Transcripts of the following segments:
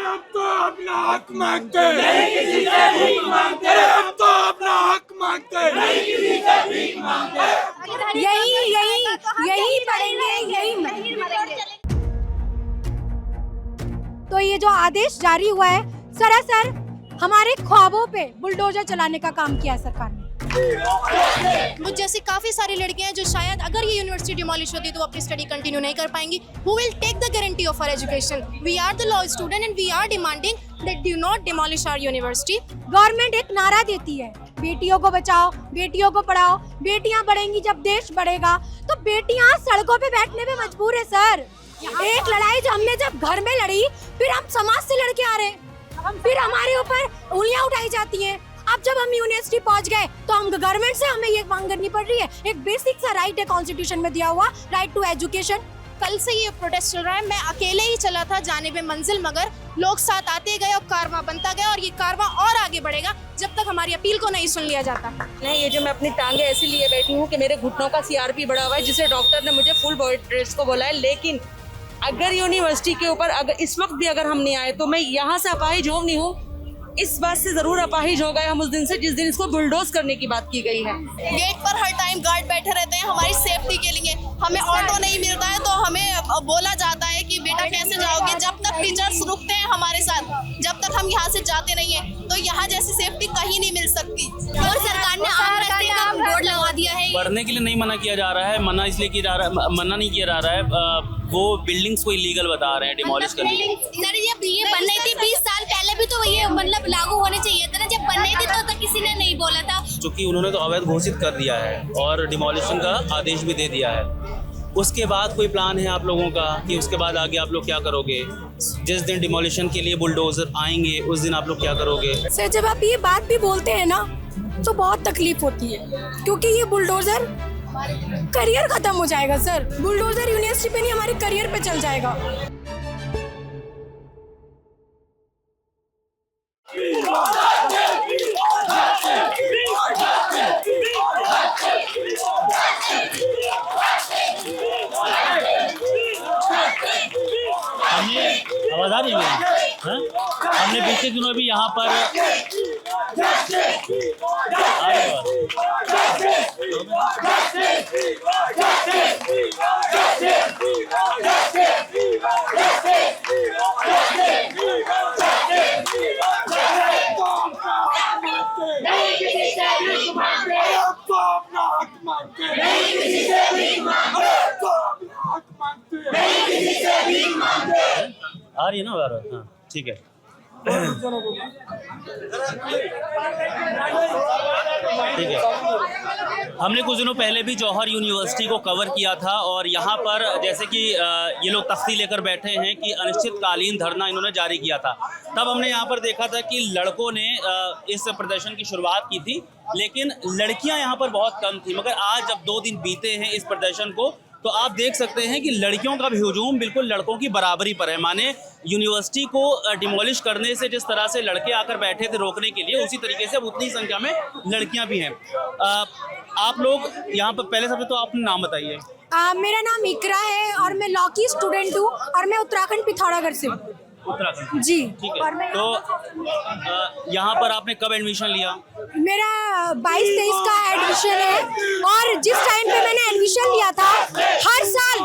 अब तो अपना हक मांगते नहीं, किसी से भीख मांगते। अब तो अपना हक मांगते नहीं, किसी से भीख मांगते। यही पढ़ेंगे, यही मरेंगे। तो ये जो आदेश जारी हुआ है, सरासर हमारे ख्वाबों पे बुलडोजर चलाने का काम किया है सरकार ने। मुझ जैसी काफी सारी लड़कियां हैं जो शायद अगर ये यूनिवर्सिटी डिमोलिश होती तो अपनी स्टडी कंटिन्यू नहीं कर पाएंगी। Who will take the guarantee of our education? We are the law student and we are demanding that do not demolish our university. Government एक नारा देती है, बेटियों को बचाओ, बेटियों को पढ़ाओ, बेटियां बढ़ेंगी जब देश बढ़ेगा। तो बेटियां सड़कों पे बैठने पे मजबूर है सर। एक लड़ाई जो हमने जब घर में लड़ी, फिर हम समाज से लड़के आ रहे हैं, फिर हमारे ऊपर उंगलियां उठाई जाती हैं। अब जब हम यूनिवर्सिटी पहुंच गए तो हम गवर्नमेंट से हमें ये मांग करनी पड़ रही है। एक बेसिक सा राइट है कॉन्स्टिट्यूशन में दिया हुआ, राइट टू एजुकेशन। कल से ये प्रोटेस्ट चल रहा है। मैं अकेले ही चला था जानिबे मंजिल, मगर लोग साथ आते गए और कारवां बनता गया और ये कारवां और आगे बढ़ेगा जब तक हमारी अपील को नहीं सुन लिया जाता। नहीं, ये जो मैं अपनी टांगे ऐसे लिए बैठी हूँ कि मेरे घुटनों का सीआरपी बढ़ा हुआ है, जिसे डॉक्टर ने मुझे फुल बॉडी ड्रेस को बोला है। लेकिन अगर यूनिवर्सिटी के ऊपर अगर इस वक्त भी अगर हम नहीं आए तो मैं यहाँ से अपाहिज हूँ नहीं हूँ, इस बात से जरूर अपाहिज हो गए हम उस दिन से जिस दिन इसको बुलडोज करने की बात की गई है। गेट पर हर टाइम गार्ड बैठे रहते हैं हमारी सेफ्टी के लिए। हमें ऑटो नहीं मिलता है तो हमें बोला जाता है कि बेटा कैसे जाओगे। जब तक टीचर्स रुकते हैं हमारे साथ, जब तक हम यहाँ से जाते नहीं है, तो यहाँ जैसी सेफ्टी कहीं नहीं मिल सकती। और सरकार ने आम रास्ते का बोर्ड लगा दिया है। पढ़ने के लिए नहीं मना किया जा रहा है, मना इसलिए किया जा रहा है, मना नहीं किया जा रहा है, वो बिल्डिंग्स को इलीगल बता रहे हैं डिमोलिश करने के लिए। सर ये बन रही थी 20 साल पहले भी तो ये मतलब लागू होने चाहिए था ना। जब बन रही थी तो किसी ने नहीं बोला था। चूँकि उन्होंने तो अवैध घोषित कर दिया है और डिमोलिशन का आदेश भी दे दिया है, उसके बाद कोई प्लान है आप लोगों का कि उसके बाद आगे आप लोग क्या करोगे? जिस दिन डिमोलिशन के लिए बुलडोजर आएंगे उस दिन आप लोग क्या करोगे? सर जब आप ये बात भी बोलते हैं ना तो बहुत तकलीफ होती है, क्योंकि ये बुलडोजर करियर खत्म हो जाएगा सर। बुलडोजर यूनिवर्सिटी पे नहीं, हमारे करियर पे चल जाएगा। आवाज आ रही है? हमने बीते दिनों भी यहाँ पर आ रही है ना? हाँ ठीक है। ठीक है, हमने कुछ दिनों पहले भी जौहर यूनिवर्सिटी को कवर किया था और यहाँ पर जैसे कि ये लोग तख्ती लेकर बैठे हैं कि अनिश्चितकालीन धरना इन्होंने जारी किया था। तब हमने यहाँ पर देखा था कि लड़कों ने इस प्रदर्शन की शुरुआत की थी, लेकिन लड़कियाँ यहाँ पर बहुत कम थी। मगर आज जब 2 दिन बीते हैं इस प्रदर्शन को, तो आप देख सकते हैं कि लड़कियों का भी हुजूम बिल्कुल लड़कों की बराबरी पर है। माने यूनिवर्सिटी को डिमोलिश करने से जिस तरह से लड़के आकर बैठे थे रोकने के लिए, उसी तरीके से अब उतनी संख्या में लड़कियां भी हैं। आप लोग यहाँ पर पहले सबसे तो अपना नाम बताइए। मेरा नाम इकरा है और मैं लॉ की स्टूडेंट हूँ और मैं उत्तराखंड पिथौरागढ़ से हूँ। उत्तराखंड जी। ठीक है, तो यहाँ पर आपने कब एडमिशन लिया? मेरा 22-23 का एडमिशन है और जिस टाइम पे मैंने एडमिशन लिया था, हर साल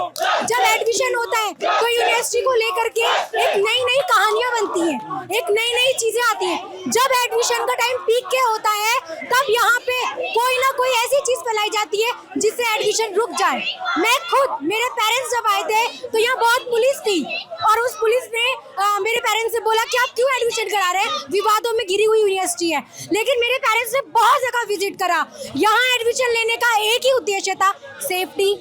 जब एडमिशन होता है तो यूनिवर्सिटी को लेकर के एक नई नई कहानियां बनती हैं, एक नई नई चीजें आती हैं। जब एडमिशन का टाइम पीक के होता है तब यहाँ पे कोई ना कोई ऐसी चीज फैलाई जाती है जिससे एडमिशन रुक जाए। मैं खुद, मेरे पेरेंट्स जब आए थे तो यहाँ बहुत पुलिस थी और उस पुलिस ने मेरे पेरेंट्स से बोला कि आप क्यों एडमिशन करा रहे हैं, विवादों में घिरी हुई यूनिवर्सिटी है। लेकिन मेरे पेरेंट्स ने बहुत जगह विजिट करा। यहाँ एडमिशन लेने का एक ही उद्देश्य था, सेफ्टी,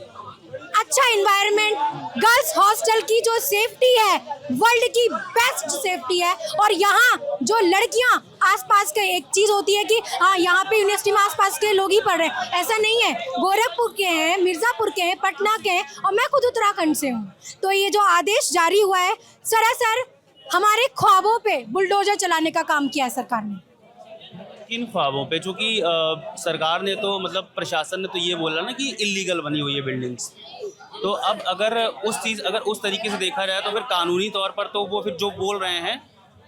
अच्छा एनवायरनमेंट, गर्ल्स हॉस्टल की जो सेफ्टी है वर्ल्ड की बेस्ट सेफ्टी है। और यहाँ जो लड़कियाँ आसपास के, एक चीज होती है कि हाँ यहाँ पे यूनिवर्सिटी में आसपास के लोग ही पढ़ रहे हैं, ऐसा नहीं है। गोरखपुर के हैं, मिर्जापुर के हैं, पटना के हैं और मैं खुद उत्तराखंड से हूँ। तो ये जो आदेश जारी हुआ है, सरासर हमारे ख्वाबों पे बुलडोजर चलाने का काम किया है सरकार ने। किन ख्वाबों पे? चूँकि सरकार ने तो मतलब प्रशासन ने तो ये बोला ना कि इलीगल बनी हुई है बिल्डिंग्स, तो अब अगर उस तरीके से देखा जाए तो फिर कानूनी तौर पर तो वो फिर जो बोल रहे हैं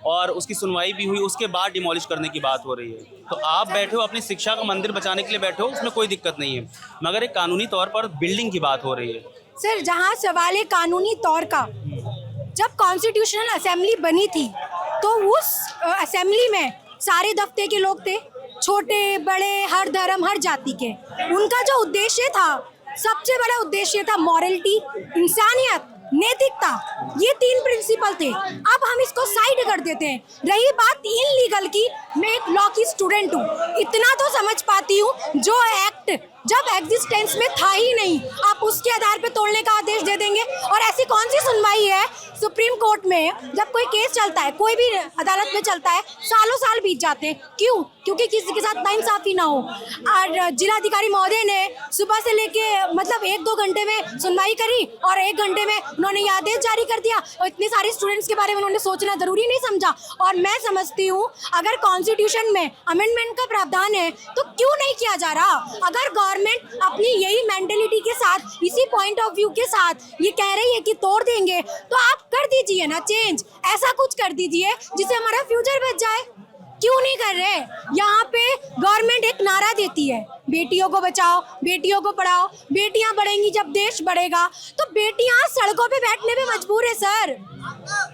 और उसकी सुनवाई भी हुई, उसके बाद डिमोलिश करने की बात हो रही है। तो आप बैठे हो अपनी शिक्षा का मंदिर बचाने के लिए बैठे हो, उसमें कोई दिक्कत नहीं है, मगर एक कानूनी तौर पर बिल्डिंग की बात हो रही है। सर, जहाँ सवाल है कानूनी तौर का, जब कॉन्स्टिट्यूशनल असेंबली बनी थी तो उस असेंबली में सारे दफ्ते के लोग थे, छोटे बड़े, हर धर्म हर जाति के। उनका जो उद्देश्य था, सबसे बड़ा उद्देश्य था मॉरलिटी, इंसानियत, नैतिकता, ये 3 प्रिंसिपल थे। अब हम इसको साइड कर देते हैं। रही बात इनलीगल की, मैं एक लॉ की स्टूडेंट हूँ, इतना तो समझ पाती हूँ, जो एक्ट जब एग्जिस्टेंस में था ही नहीं, आप उसके आधार पे तोड़ने का आदेश दे देंगे। और ऐसी कौन सी सुनवाई है सुप्रीम कोर्ट में, जब कोई केस चलता है, कोई भी अदालत में चलता है, सालों साल बीत जाते हैं। क्यों? क्योंकि किसी के साथ नाइंसाफी ना हो। और जिलाधिकारी महोदय ने सुबह से लेके मतलब 1-2 घंटे में सुनवाई करी और 1 घंटे में उन्होंने ये आदेश जारी कर दिया, और इतने सारे स्टूडेंट्स के बारे में उन्होंने सोचना जरूरी नहीं समझा। और मैं समझती हूँ, अगर कॉन्स्टिट्यूशन में अमेंडमेंट का प्रावधान है तो क्यों नहीं किया जा रहा? अगर गवर्नमेंट अपनी यही मेंटेलिटी के साथ, इसी पॉइंट ऑफ व्यू के साथ ये कह रही है कि तोड़ देंगे, तो आप कर दीजिए ना चेंज, ऐसा कुछ कर दीजिए जिससे हमारा फ्यूचर बच जाए। क्यों नहीं कर रहे? यहाँ पे गवर्नमेंट एक नारा देती है, बेटियों को बचाओ, बेटियों को पढ़ाओ, बेटियां बढ़ेंगी जब देश बढ़ेगा। तो बेटियां सड़कों पे बैठने पे मजबूर है सर।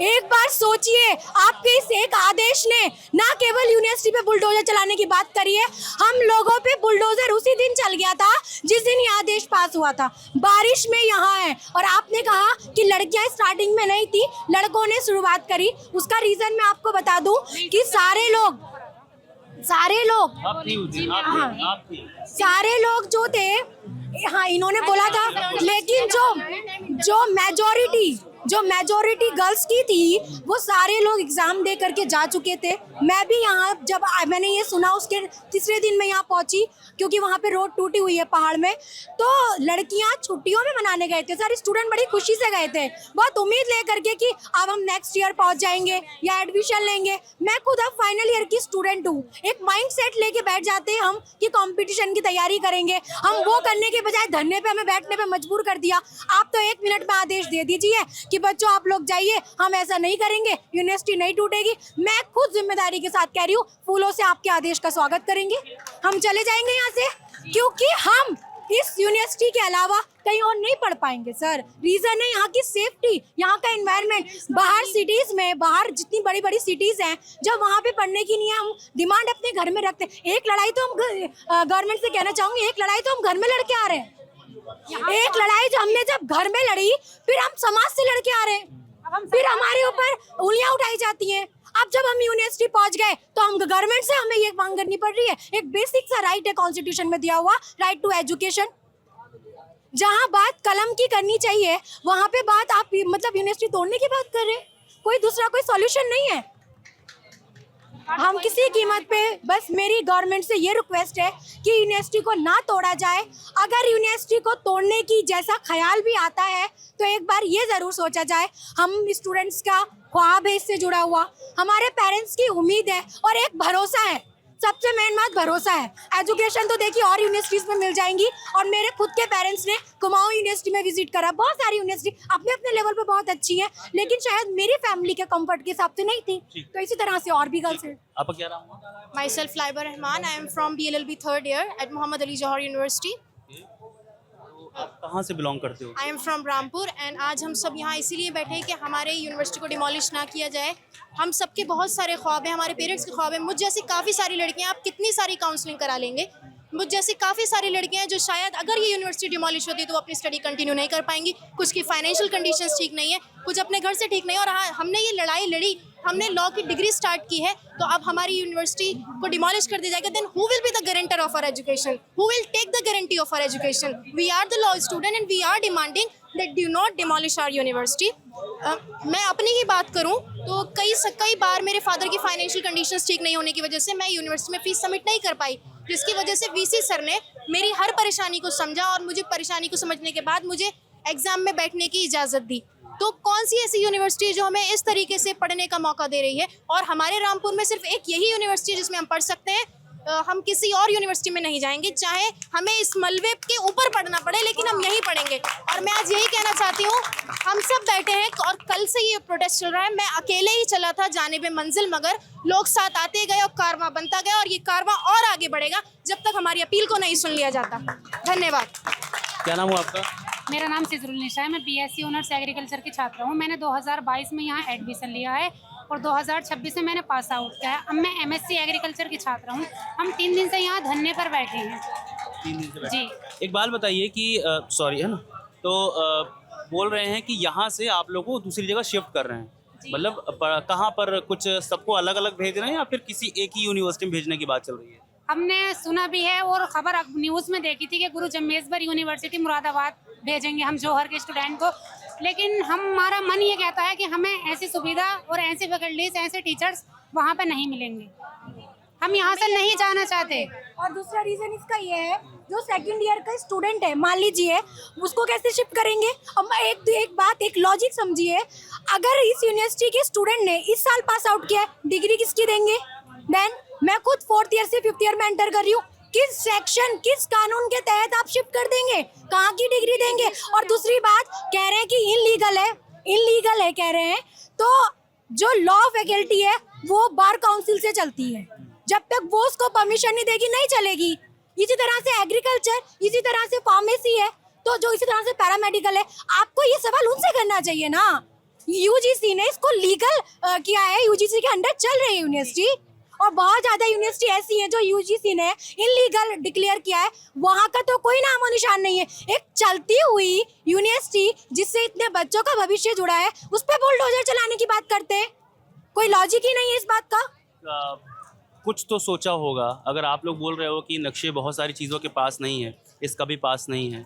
एक बार सोचिए, आपके इस एक आदेश ने ना केवल यूनिवर्सिटी पे बुलडोजर चलाने की बात करी है, हम लोगों पे बुलडोजर उसी दिन चल गया था जिस दिन ये आदेश पास हुआ था। बारिश में यहाँ है, और आपने कहा कि लड़कियां स्टार्टिंग में नहीं थी, लड़कों ने शुरुआत करी। उसका रीजन मैं आपको बता दूं कि सारे लोग सारे लोग जो थे, हाँ इन्होंने बोला था, लेकिन जो मेजॉरिटी गर्ल्स की थी, वो सारे लोग एग्जाम दे करके जा चुके थे। मैं भी यहाँ, जब मैंने ये सुना उसके तीसरे दिन मैं यहाँ पहुँची, क्योंकि वहाँ पे रोड टूटी हुई है पहाड़ में, तो लड़कियाँ छुट्टियों में मनाने गए थे। सारे स्टूडेंट बड़ी खुशी से गए थे, बहुत उम्मीद लेकर के कि अब हम नेक्स्ट ईयर पहुँच जाएंगे या एडमिशन लेंगे। मैं खुद अब फाइनल ईयर की स्टूडेंट हूँ। एक माइंड सेट लेके बैठ जाते हैं हम कि कॉम्पिटिशन की तैयारी करेंगे, हम वो करने के बजाय धरने पे हमें बैठने पे मजबूर कर दिया। आप तो 1 मिनट में आदेश दे दीजिए कि बच्चों आप लोग जाइए, हम ऐसा नहीं करेंगे, यूनिवर्सिटी नहीं टूटेगी। मैं खुद जिम्मेदारी के साथ कह रही हूँ, फूलों से आपके आदेश का स्वागत करेंगे, हम चले जाएंगे यहाँ से, क्योंकि हम इस यूनिवर्सिटी के अलावा कहीं और नहीं पढ़ पाएंगे सर। रीजन है यहाँ की सेफ्टी, यहाँ का एनवायरनमेंट। बाहर सिटीज में, बाहर जितनी बड़ी बड़ी सिटीज हैं, जब वहाँ पे पढ़ने की नहीं है, हम डिमांड अपने घर में रखते हैं। एक लड़ाई तो हम गवर्नमेंट से कहना चाहूंगी, एक लड़ाई तो हम घर में लड़के आ रहे हैं। एक लड़ाई जो हमने जब घर में लड़ी, फिर हम समाज से लड़के आ रहे हैं, फिर हमारे ऊपर उंगलियां उठाई जाती हैं। अब जब हम यूनिवर्सिटी पहुंच गए तो हम गवर्नमेंट से हमें ये मांग करनी पड़ रही है। एक बेसिक सा राइट है कॉन्स्टिट्यूशन में दिया हुआ, राइट टू एजुकेशन। जहां बात कलम की करनी चाहिए, वहां पे बात आप मतलब यूनिवर्सिटी तोड़ने की बात कर रहे हैं। कोई दूसरा कोई सॉल्यूशन नहीं है। हम किसी कीमत पे, बस मेरी गवर्नमेंट से ये रिक्वेस्ट है कि यूनिवर्सिटी को ना तोड़ा जाए। अगर यूनिवर्सिटी को तोड़ने की जैसा ख्याल भी आता है तो एक बार ये ज़रूर सोचा जाए, हम स्टूडेंट्स का ख्वाब है इससे जुड़ा हुआ, हमारे पेरेंट्स की उम्मीद है और एक भरोसा है। सबसे मेन बात भरोसा है। एजुकेशन तो देखिए और यूनिवर्सिटीज़ में मिल जाएंगी, और मेरे खुद के पेरेंट्स ने कुमाऊं यूनिवर्सिटी में विजिट करा। बहुत सारी यूनिवर्सिटी अपने अपने लेवल पे बहुत अच्छी हैं, लेकिन शायद मेरी फैमिली के कंफर्ट के हिसाब से नहीं थी। तो इसी तरह से और भी गर्ल्स हैं। आपका क्या नाम है? Myself Laiba Rahman. I am from BLLB 3rd year at Muhammad Ali Johar University. आप कहाँ से बिलोंग करते हो? I am from Rampur and आज हम सब यहाँ इसीलिए बैठे हैं कि हमारे यूनिवर्सिटी को डिमोलिश ना किया जाए। हम सबके बहुत सारे ख्वाब हैं, हमारे पेरेंट्स के ख्वाब हैं। मुझ जैसी काफ़ी सारी लड़कियाँ, आप कितनी सारी काउंसलिंग करा लेंगे, मुझ जैसी काफ़ी सारी लड़कियाँ हैं जो शायद अगर ये यूनिवर्सिटी डिमोलिश होती तो वो अपनी स्टडी कंटिन्यू नहीं कर पाएंगी। कुछ की फाइनेंशियल कंडीशंस ठीक नहीं है, कुछ अपने घर से ठीक नहीं है। और हाँ, हमने ये लड़ाई लड़ी, हमने लॉ की डिग्री स्टार्ट की है, तो अब हमारी यूनिवर्सिटी को डिमोलिश कर दिया जाएगा। Then who will be the guarantor of our education? Who will take the guarantee of our education? We are the law student and we are demanding that do not demolish our university. मैं अपनी ही बात करूं तो कई बार मेरे father की financial conditions ठीक नहीं होने की वजह से मैं यूनिवर्सिटी में फीस सबमिट नहीं कर पाई, जिसकी वजह से वीसी सर ने मेरी हर परेशानी को समझा और मुझे परेशानी को समझने के बाद मुझे एग्ज़ाम में बैठने की इजाज़त दी। तो कौन सी ऐसी यूनिवर्सिटी जो हमें इस तरीके से पढ़ने का मौका दे रही है? और हमारे रामपुर में सिर्फ एक यही यूनिवर्सिटी जिसमें हम पढ़ सकते हैं, हम किसी और यूनिवर्सिटी में नहीं जाएंगे, चाहे हमें इस मलबे के ऊपर पढ़ना पड़े, लेकिन हम यहीं पढ़ेंगे। और मैं आज यही कहना चाहती हूँ, हम सब बैठे हैं और कल से ये प्रोटेस्ट चल रहा है। मैं अकेले ही चला था जानिब मंजिल, मगर लोग साथ आते गए और कारवां बनता गया, और ये कारवां और आगे बढ़ेगा जब तक हमारी अपील को नहीं सुन लिया जाता। धन्यवाद। क्या नाम हुआ आपका? मेरा नाम सिजरुलनिशा है। मैं बीएससी ऑनर्स एग्रीकल्चर की छात्रा हूँ। मैंने 2022 में यहाँ एडमिशन लिया है और 2026 में मैंने पास आउट किया है। अब मैं एमएससी एग्रीकल्चर की छात्रा हूँ। हम 3 दिन से यहाँ धरने पर बैठे हैं। 3 दिन से बैठे। जी। एक बात बताइए कि सॉरी है ना, तो बोल रहे हैं कि यहाँ से आप लोगों को दूसरी जगह शिफ्ट कर रहे हैं, मतलब कहाँ पर, कुछ सबको अलग अलग भेज रहे हैं या फिर किसी एक ही यूनिवर्सिटी में भेजने की बात चल रही है? हमने सुना भी है और खबर न्यूज़ में देखी थी कि गुरु जम्मेजबर यूनिवर्सिटी मुरादाबाद भेजेंगे हम जौहर के स्टूडेंट को, लेकिन हमारा मन ये कहता है कि हमें ऐसी सुविधा और ऐसी फैकल्टीज, ऐसे टीचर्स वहाँ पे नहीं मिलेंगे। हम यहाँ से नहीं जाना चाहते। और दूसरा रीजन इसका ये है, जो सेकंड ईयर का स्टूडेंट है, मान लीजिए, उसको कैसे शिफ्ट करेंगे? अब एक लॉजिक समझिए, अगर इस यूनिवर्सिटी के स्टूडेंट ने इस साल पास आउट किया, डिग्री किसकी देंगे? देन मैं खुद 4th ईयर से 5th ईयर में एंटर कर रही हूँ, किस सेक्शन, किस कानून के तहत आप शिफ्ट कर देंगे? कहाँ की डिग्री देंगे? और दूसरी बात कह रहे हैं कि इनलीगल है कह रहे हैं, तो जो लॉ फैकल्टी है वो बार काउंसिल से चलती है, जब तक वो उसको परमिशन नहीं देगी नहीं चलेगी। इसी तरह से एग्रीकल्चर, इसी तरह से फार्मेसी है, तो जो इसी तरह से पैरामेडिकल है, आपको ये सवाल उनसे करना चाहिए ना। यूजीसी ने इसको लीगल किया है, यूजीसी के अंडर चल रही है यूनिवर्सिटी, और बहुत ज्यादा यूनिवर्सिटी ऐसी हैं जो यूजीसी ने इनलीगल डिक्लेयर किया है, वहाँ का तो कोई नामो निशान नहीं है। एक चलती हुई यूनिवर्सिटी जिससे इतने बच्चों का भविष्य जुड़ा है, उस पर बुलडोजर चलाने की बात करते हैं, कोई लॉजिक ही नहीं है इस बात का। कुछ तो सोचा होगा, अगर आप लोग बोल रहे हो कि नक्शे बहुत सारी चीज़ों के पास नहीं है, इसका भी पास नहीं है,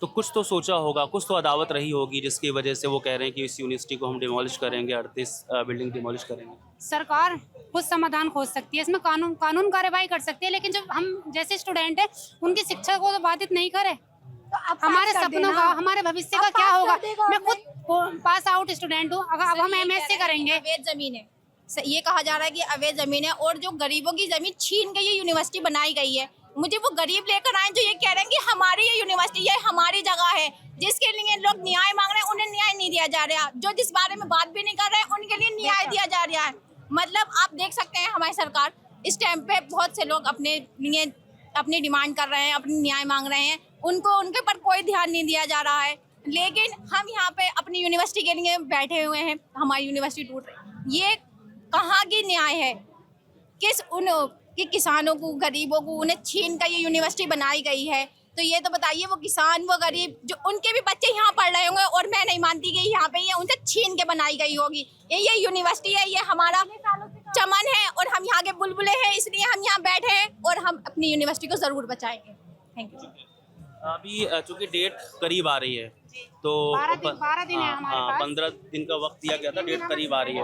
तो कुछ तो सोचा होगा, कुछ तो अदावत रही होगी जिसकी वजह से वो कह रहे हैं कि इस यूनिवर्सिटी को हम डिमोलिश करेंगे, 38 बिल्डिंग डिमोलिश करेंगे। सरकार कुछ समाधान खोज सकती है, इसमें कानून कार्रवाई कर सकती है, लेकिन जब हम जैसे स्टूडेंट हैं उनकी शिक्षा को तो बाधित नहीं करे, तो हमारे सपनों का, हमारे भविष्य का क्या होगा? मैं खुद पास आउट स्टूडेंट हूँ, अगर अब हम एमएससी करेंगे। अवैध जमीन है, ये कहा जा रहा है कि अवैध जमीन है, और जो गरीबों की जमीन छीन के ये यूनिवर्सिटी बनाई गई है। मुझे वो गरीब लेकर आए जो ये कह रहे हैं कि हमारी ये यूनिवर्सिटी, ये हमारी जगह है, जिसके लिए लोग न्याय मांग रहे हैं, उन्हें न्याय नहीं दिया जा रहा। जो जिस बारे में बात भी नहीं कर रहे हैं, उनके लिए न्याय दिया जा रहा है। मतलब आप देख सकते हैं हमारी सरकार इस टाइम पे बहुत से लोग अपने लिए अपनी डिमांड कर रहे हैं, अपनी न्याय मांग रहे हैं, उनके पर कोई ध्यान नहीं दिया जा रहा है। लेकिन हम यहाँ पे अपनी यूनिवर्सिटी के लिए बैठे हुए हैं, हमारी यूनिवर्सिटी टूट रही, ये कहाँ की न्याय है? कि किसानों को, गरीबों को उन्हें छीन कर ये यूनिवर्सिटी बनाई गई है, तो ये तो बताइए वो किसान, वो गरीब, जो उनके भी बच्चे यहाँ पढ़ रहे होंगे, और मैं नहीं मानती कि यहाँ पे ये उनसे छीन के बनाई गई होगी। ये यूनिवर्सिटी है, ये हमारा चमन है, और हम यहाँ के बुलबुले हैं, इसलिए हम यहाँ बैठे हैं, और हम अपनी यूनिवर्सिटी को ज़रूर बचाएंगे। Thank you. अभी चूँकि डेट करीब आ रही है, तो 12 दिन है हमारे पास। 15 दिन का वक्त दिया गया था, डेट करीब आ रही है।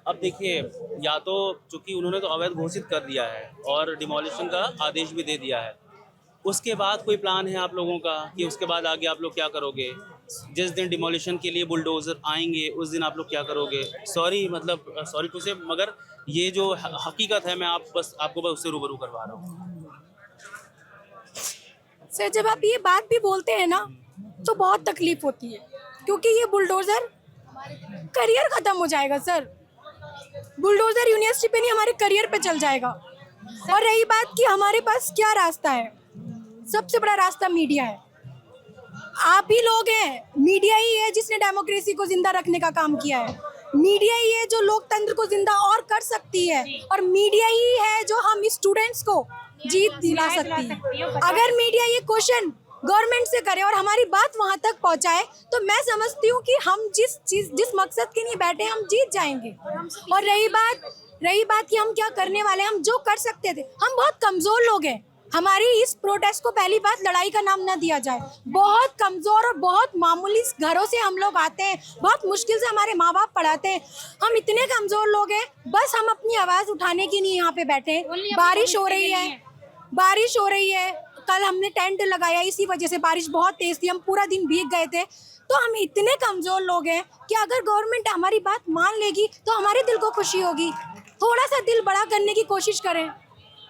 अब देखिए, या तो चूँकि उन्होंने तो अवैध घोषित कर दिया है और डिमोलिशन का आदेश भी दे दिया है, उसके बाद कोई प्लान है आप लोगों का कि उसके बाद आगे आप लोग क्या करोगे? जिस दिन डिमोलिशन के लिए बुलडोज़र आएंगे उस दिन आप लोग क्या करोगे? सॉरी टू से, मगर ये जो हकीकत है, मैं आपको बस उससे रूबरू करवा रहा हूँ। सर, जब आप ये बात भी बोलते हैं ना, तो बहुत तकलीफ होती है, क्योंकि ये बुलडोज़र करियर ख़त्म हो जाएगा सर। बुलडोज़र यूनिवर्सिटी पे नहीं, हमारे करियर पे चल जाएगा। और रही बात कि हमारे पास क्या रास्ता है, सबसे बड़ा रास्ता मीडिया है। आप ही लोग हैं, मीडिया ही है जिसने डेमोक्रेसी को जिंदा रखने का काम किया है, मीडिया ही है जो लोकतंत्र को जिंदा और कर सकती है, और मीडिया ही है जो हम स्टूडेंट्स को जीत दिला सकती है। अगर मीडिया ये क्वेश्चन गवर्नमेंट से करे और हमारी बात वहाँ तक पहुँचाए, तो मैं समझती हूँ कि हम जिस मकसद के लिए बैठे हैं, हम जीत जाएंगे। और रही बात कि हम क्या करने वाले हैं, हम जो कर सकते थे, हम बहुत कमज़ोर लोग हैं। हमारी इस प्रोटेस्ट को पहली बात लड़ाई का नाम ना दिया जाए। बहुत कमज़ोर और बहुत मामूली घरों से हम लोग आते हैं, बहुत मुश्किल से हमारे माँ बाप पढ़ाते हैं, हम इतने कमज़ोर लोग हैं, बस हम अपनी आवाज़ उठाने के लिए यहाँ पे बैठे हैं। बारिश हो रही है, कल हमने टेंट लगाया, इसी वजह से बारिश बहुत तेज़ थी, हम पूरा दिन भीग गए थे। तो हम इतने कमज़ोर लोग हैं कि अगर गवर्नमेंट हमारी बात मान लेगी तो हमारे दिल को खुशी होगी। थोड़ा सा दिल बड़ा करने की कोशिश करें।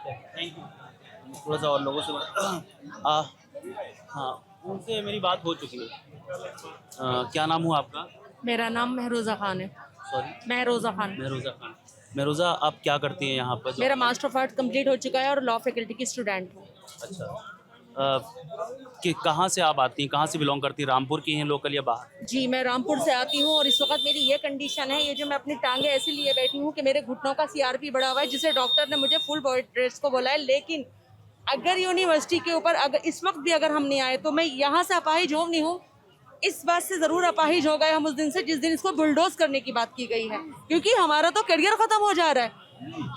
Thank you. थोड़ा सा और लोगों से हाँ, उनसे मेरी बात हो चुकी है। क्या नाम हुआ आपका? मेरा नाम महरोज़ा खान है। सॉरी, महरोज़ा खान। महरोज़ा खान। महरोज़ा, आप क्या करती हैं यहाँ पर? मेरा मास्टर ऑफ आर्ट कंप्लीट हो चुका है और लॉ फैकल्टी की स्टूडेंट हूँ। अच्छा, कि कहाँ से आप आती हैं, कहाँ से बिलोंग करती हैं? रामपुर की हैं लोकल या बाहर? जी, मैं रामपुर से आती हूँ और इस वक्त मेरी ये कंडीशन है, ये जो मैं अपनी टांगे ऐसे लिए बैठी हूँ कि मेरे घुटनों का सीआरपी बढ़ा हुआ है, जिसे डॉक्टर ने मुझे फुल बेड रेस्ट को बोला है। लेकिन अगर यूनिवर्सिटी के ऊपर अगर इस वक्त भी अगर हम नहीं आए तो मैं यहाँ से अपाहिज हूँ नहीं हूँ, इस बात से ज़रूर अपाहिज हो गए हम उस दिन से जिस दिन इसको बुलडोज करने की बात की गई है, क्योंकि हमारा तो करियर ख़त्म हो जा रहा है।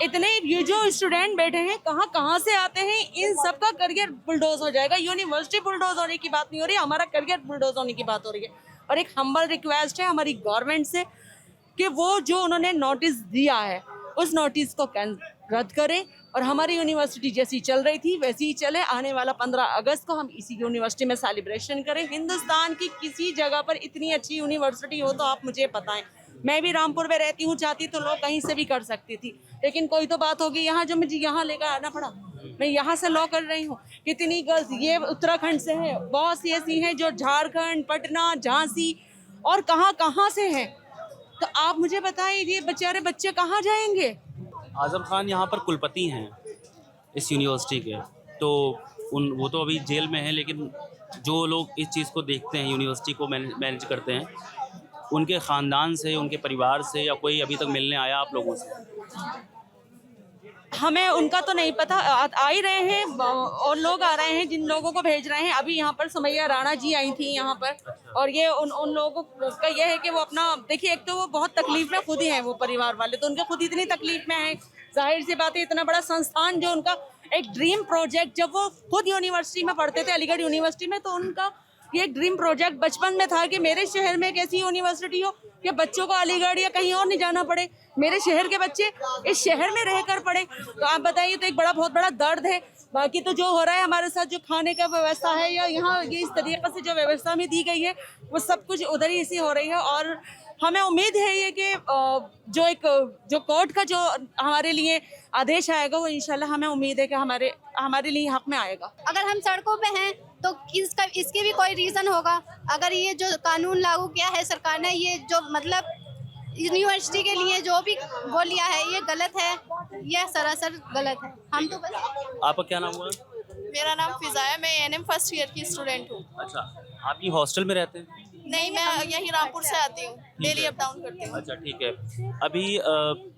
इतने ये जो स्टूडेंट बैठे हैं कहाँ कहाँ से आते हैं, इन सब का करियर बुलडोज हो जाएगा। यूनिवर्सिटी बुलडोज होने की बात नहीं हो रही, हमारा करियर बुलडोज होने की बात हो रही है। और एक हम्बल रिक्वेस्ट है हमारी गवर्नमेंट से कि वो जो उन्होंने नोटिस दिया है उस नोटिस को रद्द करें और हमारी यूनिवर्सिटी जैसी चल रही थी वैसी ही चले। आने वाला 15 अगस्त को हम इसी यूनिवर्सिटी में सेलिब्रेशन करें। हिंदुस्तान की किसी जगह पर इतनी अच्छी यूनिवर्सिटी हो तो आप मुझे बताएं। मैं भी रामपुर में रहती हूँ, चाहती तो लोग कहीं से भी कर सकती थी, लेकिन कोई तो बात होगी यहाँ जो मुझे यहाँ लेकर आना पड़ा। मैं यहाँ से लॉ कर रही हूँ। कितनी गर्ल्स ये उत्तराखंड से हैं, बहुत सी ऐसी हैं जो झारखंड, पटना, झांसी और कहाँ कहाँ से हैं। तो आप मुझे बताएं ये बेचारे बच्चे कहाँ जाएंगे? आज़म खान यहाँ पर कुलपति हैं इस यूनिवर्सिटी के, तो वो तो अभी जेल में हैं, लेकिन जो लोग इस चीज़ को देखते हैं, यूनिवर्सिटी को मैनेज करते हैं, उनके ख़ानदान से, उनके परिवार से या कोई अभी तक मिलने आया आप लोगों से? हमें उनका तो नहीं पता, आ ही रहे हैं और लोग आ रहे हैं जिन लोगों को भेज रहे हैं। अभी यहाँ पर सुमैया राणा जी आई थी यहाँ पर, और ये उन लोगों का ये है कि वो अपना देखिए, एक तो वो बहुत तकलीफ में खुद ही हैं, वो परिवार वाले तो उनके खुद इतनी तकलीफ में है। जाहिर सी बात है, इतना बड़ा संस्थान जो उनका एक ड्रीम प्रोजेक्ट, जब वो खुद यूनिवर्सिटी में पढ़ते थे, अलीगढ़ यूनिवर्सिटी में, तो उनका ये एक ड्रीम प्रोजेक्ट बचपन में था कि मेरे शहर में एक ऐसी यूनिवर्सिटी हो कि बच्चों को अलीगढ़ या कहीं और नहीं जाना पड़े, मेरे शहर के बच्चे इस शहर में रहकर पढ़े। तो आप बताइए, तो एक बहुत बड़ा दर्द है। बाकी तो जो हो रहा है हमारे साथ, जो खाने का व्यवस्था है या यहाँ ये इस तरीके से जो व्यवस्था में दी गई है, वो सब कुछ उधर ही इसी हो रही है। और हमें उम्मीद है ये कि जो कोर्ट का जो हमारे लिए आदेश आएगा वो इंशाल्लाह हमें उम्मीद है कि हमारे लिए हक में आएगा। अगर हम सड़कों पे हैं तो इसकी भी कोई रीज़न होगा। अगर ये जो कानून लागू किया है सरकार ने, ये जो मतलब यूनिवर्सिटी के लिए जो भी वो लिया है, ये गलत है, ये सरासर गलत है। हम तो बस। आपका क्या नाम हुआ? मेरा नाम फिजा है, मैं एनएम फर्स्ट ईयर की स्टूडेंट हूँ। अच्छा, आप ये हॉस्टल में रहते हैं? नहीं, मैं यहीं रामपुर से आती हूँ, डेली अप डाउन करती हूँ। अच्छा, ठीक है। अभी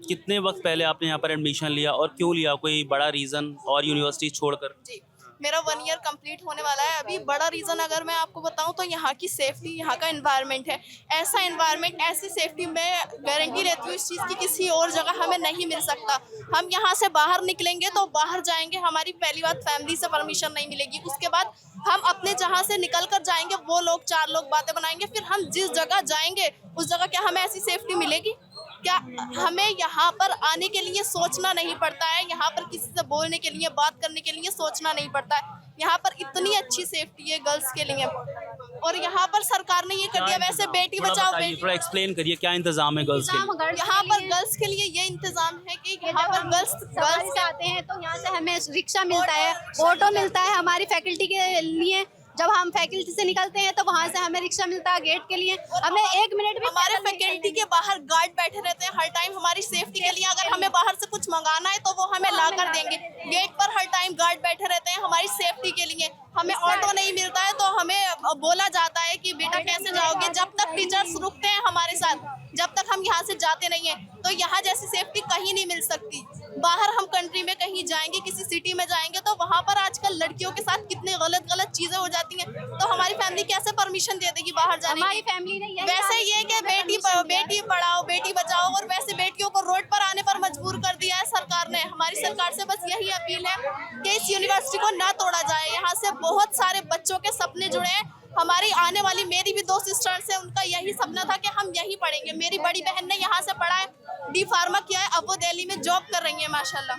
कितने वक्त पहले आपने यहाँ पर एडमिशन लिया और क्यों लिया, कोई बड़ा रीज़न और यूनिवर्सिटी छोड़कर? जी, मेरा 1 ईयर कंप्लीट होने वाला है अभी। बड़ा रीज़न अगर मैं आपको बताऊं तो यहाँ की सेफ्टी, यहाँ का एनवायरनमेंट है। ऐसा एनवायरनमेंट, ऐसी सेफ्टी मैं गारंटी लेती हूँ इस चीज़ की किसी और जगह हमें नहीं मिल सकता। हम यहाँ से बाहर निकलेंगे तो बाहर जाएंगे, हमारी पहली बात फैमिली से परमिशन नहीं मिलेगी, उसके बाद हम अपने जहाँ से निकल कर जाएंगे वो लोग 4 लोग बातें बनाएंगे, फिर हम जिस जगह जाएंगे उस जगह क्या हमें ऐसी सेफ्टी मिलेगी? क्या हमें यहाँ पर आने के लिए सोचना नहीं पड़ता है? यहाँ पर किसी से बोलने के लिए, बात करने के लिए सोचना नहीं पड़ता है। यहाँ पर इतनी अच्छी सेफ्टी है गर्ल्स के लिए, और यहाँ पर सरकार ने ये कर दिया। वैसे बेटी बचाओ, थोड़ा एक्सप्लेन करिए, क्या इंतजाम है गर्ल्स के लिए? यहाँ पर गर्ल्स के लिए ये इंतजाम है कि यहाँ पर गर्ल्स आते हैं तो यहाँ से हमें रिक्शा मिलता है, ऑटो मिलता है हमारी फैकल्टी के लिए। जब हम फैकल्टी से निकलते हैं तो वहाँ से हमें रिक्शा मिलता है गेट के लिए। हमें 1 मिनट भी हमारे फैकल्टी के बाहर गार्ड बैठे रहते हैं हर टाइम हमारी सेफ्टी के लिए। अगर हमें बाहर से कुछ मंगाना है तो वो हमें ला कर देंगे। गेट पर हर टाइम गार्ड बैठे रहते हैं हमारी सेफ्टी के लिए। हमें ऑटो नहीं मिलता है तो हमें बोला जाता है कि बेटा कैसे जाओगे, जब तक टीचर्स रुकते हैं हमारे साथ, जब तक हम यहाँ से जाते नहीं हैं। तो यहाँ जैसी सेफ्टी कहीं नहीं मिल सकती। बाहर हम कंट्री में कहीं जाएंगे, किसी सिटी में जाएंगे तो वहाँ पर आजकल लड़कियों के साथ कितने गलत चीजें हो जाती हैं, तो हमारी फैमिली कैसे परमिशन दे देगी बाहर जाने की? हमारी फैमिली नहीं है। वैसे ये कि बेटी पढ़ाओ बेटी बचाओ, और वैसे बेटियों को रोड पर आने पर मजबूर कर दिया है सरकार ने। हमारी सरकार से बस यही अपील है कि इस यूनिवर्सिटी को ना तोड़ा जाए। यहाँ से बहुत सारे बच्चों के सपने जुड़े हैं। हमारी आने वाली, मेरी भी 2 सिस्टर्स हैं, उनका यही सपना था कि हम यहीं पढ़ेंगे। मेरी बड़ी बहन ने यहाँ से पढ़ा है, डी फार्मा किया है, अब वो दिल्ली में जॉब कर रही है माशाल्लाह।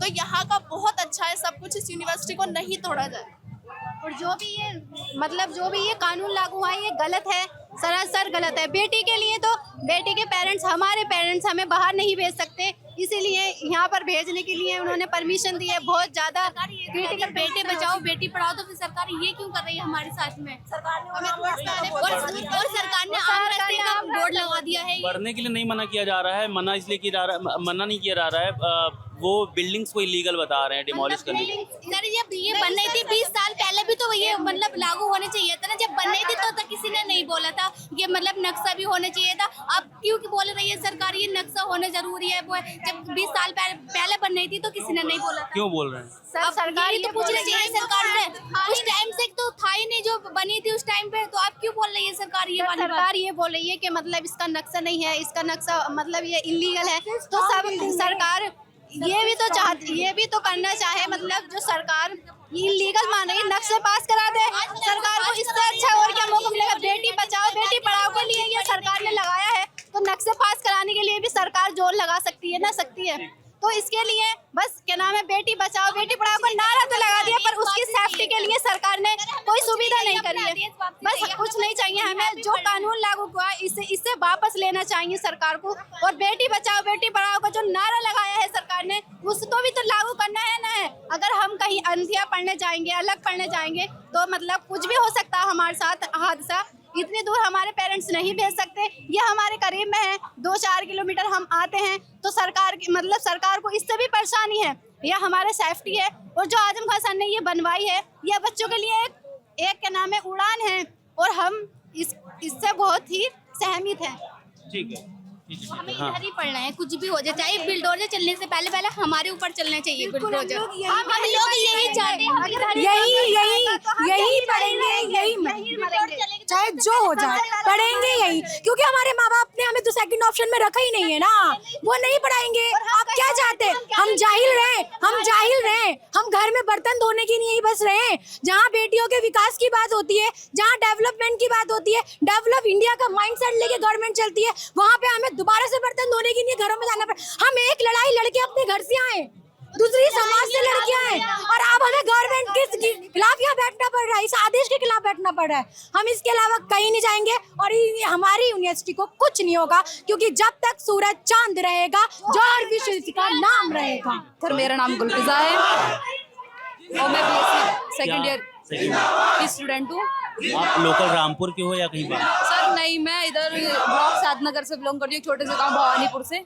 तो यहाँ का बहुत अच्छा है सब कुछ, इस यूनिवर्सिटी को नहीं तोड़ा जाए। और जो भी ये कानून लागू हुआ है ये गलत है, सरासर गलत है। बेटी के लिए तो बेटी के पेरेंट्स, हमारे पेरेंट्स हमें बाहर नहीं भेज सकते, इसीलिए यहाँ पर भेजने के लिए उन्होंने परमिशन दी है। बहुत ज्यादा क्रिटिकल, बेटे बचाओ बेटी पढ़ाओ, तो फिर सरकार ये क्यों कर रही है हमारे साथ में? और सरकार ने आम रास्ते का बोर्ड लगा दिया है। पढ़ने के लिए नहीं मना किया जा रहा है, मना इसलिए किया जा रहा है, मना नहीं किया जा रहा है, वो बिल्डिंग्स को इलीगल बता रहे हैं डिमोलिश करने के लिए। सर जब ये बन रही थी 20 साल पहले भी तो ये मतलब लागू होने चाहिए था ना। जब बन रही थी तो किसी ने नहीं बोला था ये मतलब नक्शा भी होना चाहिए था। अब क्यों बोल रही है सरकार ये नक्शा होना जरूरी है? वो जब 20 साल पहले बन रही थी तो किसी ने नहीं बोला था। क्यों बोल रहे हैं? अब सरकार ये तो पूछना चाहिए सरकार से। उस टाइम से तो था ही नहीं जो बनी थी उस टाइम पे, तो आप क्यों बोल रही है सरकार ये वाली बात? सरकार ये बोल रही है कि मतलब इसका नक्शा नहीं है, इसका नक्शा मतलब ये इलीगल है। तो सब सरकार ये भी तो करना चाहे, मतलब जो सरकार इलीगल मान रही है नक्शे पास करा दे। सरकार को इससे अच्छा और क्या मौका मिलेगा? बेटी बचाओ बेटी पढ़ाओ के लिए ये सरकार ने लगाया है, तो नक्शे पास कराने के लिए भी सरकार जोर लगा सकती है ना, सकती है। तो इसके लिए बस क्या नाम है, बेटी बचाओ बेटी पढ़ाओ का नारा तो लगा दिया, पर उसकी सेफ्टी के लिए सरकार ने कोई सुविधा नहीं करी है। बस कुछ नहीं चाहिए हमें, जो कानून लागू हुआ इससे वापस लेना चाहिए सरकार को। और बेटी बचाओ बेटी पढ़ाओ का जो नारा लगाया है सरकार ने, उसको भी तो लागू करना है ना है। अगर हम कहीं अंधिया पढ़ने जाएंगे, अलग पढ़ने जाएंगे, तो मतलब कुछ भी हो सकता है हमारे साथ हादसा। इतनी दूर हमारे पेरेंट्स नहीं भेज सकते, ये हमारे करीब में है, 2-4 किलोमीटर हम आते हैं, तो सरकार को इससे भी परेशानी है। यह हमारे सेफ्टी है, और जो आजम खान सर ने ये बनवाई है, यह बच्चों के लिए एक क्या नाम है उड़ान है, और हम इससे बहुत ही सहमत हैं। ठीक है, हमें इधर ही पढ़ना है, कुछ भी हो जाए, चाहे बुलडोजर चलने से पहले हमारे ऊपर चलना चाहिए बुलडोजर। हम लोग यही चाहते हैं, यही पढ़ेंगे, यही चाहे जो हो जाए पढ़ेंगे यही, क्योंकि हमारे माँ बाप ने हमें तो सेकंड ऑप्शन में रखा ही नहीं है ना, वो नहीं पढ़ाएंगे। आप क्या चाहते हैं? हम जाहिल रहे, हम घर में बर्तन धोने के लिए ही बस रहे। जहाँ बेटियों के विकास की बात होती है, जहाँ डेवलपमेंट की बात होती है, डेवलप इंडिया का माइंडसेट लेके गवर्नमेंट चलती है, वहाँ पे हमें दोबारा से बर्तन धोने के लिए घरों में जाना पड़ा। हम एक लड़ाई लड़के अपने घर से आए, दूसरी समाज से लड़के आए, और अब हमें गवर्नमेंट के खिलाफ यहाँ बैठना पड़ रहा है, इस आदेश के खिलाफ बैठना पड़ रहा है। हम इसके अलावा कहीं नहीं जाएंगे, और हमारी यूनिवर्सिटी को कुछ नहीं होगा, क्योंकि जब तक सूरज चांद रहेगा, जौहर विश्वविद्यालय का नाम रहेगा। सर मेरा नाम गुलफिजा है और मैं BSc सेकंड ईयर की स्टूडेंट हूँ। आप लोकल रामपुर के हो या कहीं बाहर? सर नहीं, मैं इधर ब्लॉक साधनगर से बिलोंग करती हूँ, छोटे से गांव भवानीपुर से।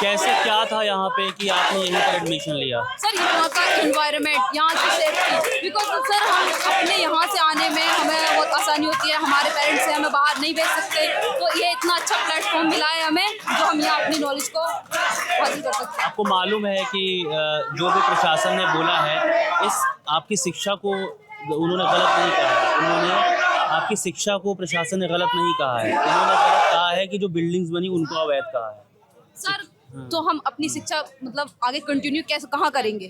कैसे क्या था यहाँ पे कि आपने यहीं पर एडमिशन लिया? सर यहाँ का एनवायरनमेंट, यहाँ की सेफ्टी, बिकॉज सर हम अपने यहाँ से आने में हमें बहुत आसानी होती है, हमारे पेरेंट्स से हमें बाहर नहीं भेज सकते, तो ये इतना अच्छा प्लेटफॉर्म मिला है हमें, जो हम यहाँ अपनी नॉलेज को हासिल कर सकते हैं। आपको मालूम है कि जो भी प्रशासन ने बोला है, इस आपकी शिक्षा को उन्होंने गलत नहीं कहा है, उन्होंने आपकी शिक्षा को प्रशासन ने गलत नहीं कहा है, उन्होंने गलत कहा है कि जो बिल्डिंग्स बनी उनको अवैध कहा है। सर तो हम अपनी शिक्षा मतलब आगे कंटिन्यू कैसे कहाँ करेंगे,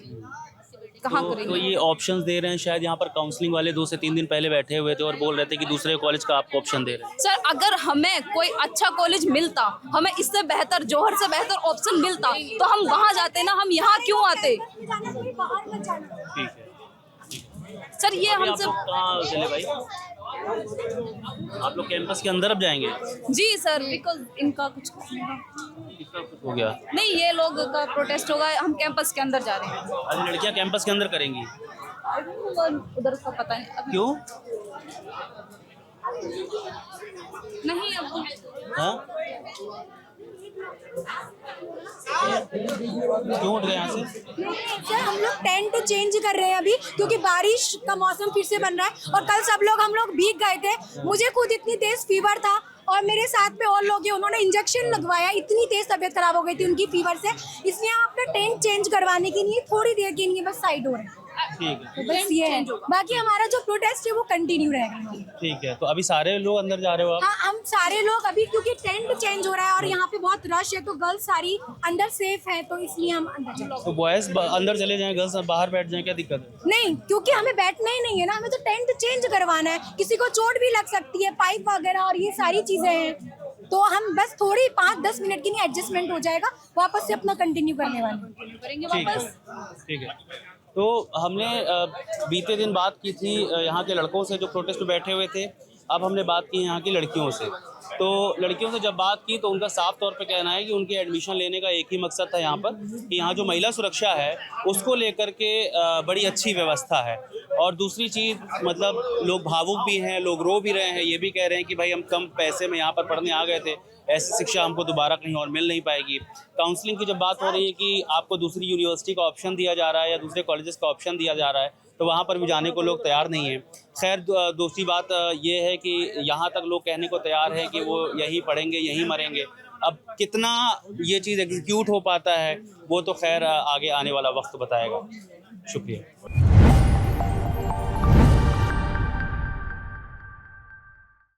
कहाँ करेंगे? तो ये ऑप्शंस दे रहे हैं, शायद यहाँ पर काउंसलिंग वाले 2 से 3 दिन पहले बैठे हुए थे और बोल रहे थे कि दूसरे कॉलेज का आपको ऑप्शन दे रहे हैं। सर अगर हमें कोई अच्छा कॉलेज मिलता, हमें इससे बेहतर, जौहर से बेहतर ऑप्शन मिलता, तो हम वहाँ जाते ना, हम यहाँ क्यों आते? ठीक है सर ये हमसे कहाँ चले भाई? आप लोग कैंपस के अंदर अब जाएंगे? जी सर, बिकॉज इनका कुछ किसका कुछ हो गया? नहीं, ये लोग का प्रोटेस्ट होगा, हम कैंपस के अंदर जा रहे हैं। अभी लड़कियां कैंपस के अंदर करेंगी? उधर का पता नहीं अभी। क्यों? नहीं अब हाँ? क्यों उठ गए यहाँ से? सर हम लोग टेंट चेंज कर रहे हैं अभी, क्योंकि बारिश का मौसम फिर से बन रहा है, और कल सब हम लोग भीग गए थे। मुझे खुद इतनी तेज फीवर था, और मेरे साथ में और लोग हैं, उन्होंने इंजेक्शन लगवाया, इतनी तेज तबीयत खराब हो गई थी उनकी फीवर से, इसलिए हम अपना टेंट चेंज करवाने के लिए थोड़ी देर के लिए बस साइड हो रहे हैं। ठीक है, बस ये है, बाकी हमारा जो प्रोटेस्ट है वो कंटिन्यू रहेगा। ठीक है। तो अभी सारे लोग अंदर जा रहे हो आप? हाँ हम सारे लोग अभी, क्योंकि टेंट चेंज हो रहा है और यहाँ पे बहुत रश है, तो गर्ल्स सारी अंदर सेफ है, तो इसलिए हम अंदर जा रहे हैं। तो बॉयज अंदर चले जाएं, गर्ल्स बाहर बैठ जाएं, क्या दिक्कत है? नहीं, क्योंकि हमें बैठना ही नहीं है ना, हमें तो टेंट चेंज करवाना है, किसी को चोट भी लग सकती है, पाइप वगैरह और ये सारी चीजें हैं, तो हम बस थोड़ी 5-10 मिनट के लिए एडजस्टमेंट हो जाएगा, वापस से अपना कंटिन्यू करने वाले करेंगे ठीक है, वापस। ठीक है। तो हमने बीते दिन बात की थी यहाँ के लड़कों से जो प्रोटेस्ट में बैठे हुए थे। अब हमने बात की यहाँ की लड़कियों से, तो लड़कियों से जब बात की तो उनका साफ तौर पे कहना है कि उनके एडमिशन लेने का एक ही मकसद था यहाँ पर कि यहाँ जो महिला सुरक्षा है उसको लेकर के बड़ी अच्छी व्यवस्था है। और दूसरी चीज़ मतलब लोग भावुक भी हैं, लोग रो भी रहे हैं, ये भी कह रहे हैं कि भाई हम कम पैसे में यहाँ पर पढ़ने आ गए थे, ऐसी शिक्षा हमको दोबारा कहीं और मिल नहीं पाएगी। काउंसलिंग की जब बात हो रही है कि आपको दूसरी यूनिवर्सिटी का ऑप्शन दिया जा रहा है या दूसरे कॉलेजेस का ऑप्शन दिया जा रहा है, तो वहाँ पर भी जाने को लोग तैयार नहीं हैं। खैर दूसरी बात ये है कि यहाँ तक लोग कहने को तैयार हैं कि वो यहीं पढ़ेंगे, यहीं मरेंगे। अब कितना ये चीज़ एग्जीक्यूट हो पाता है वो तो खैर आगे आने वाला वक्त बताएगा। शुक्रिया।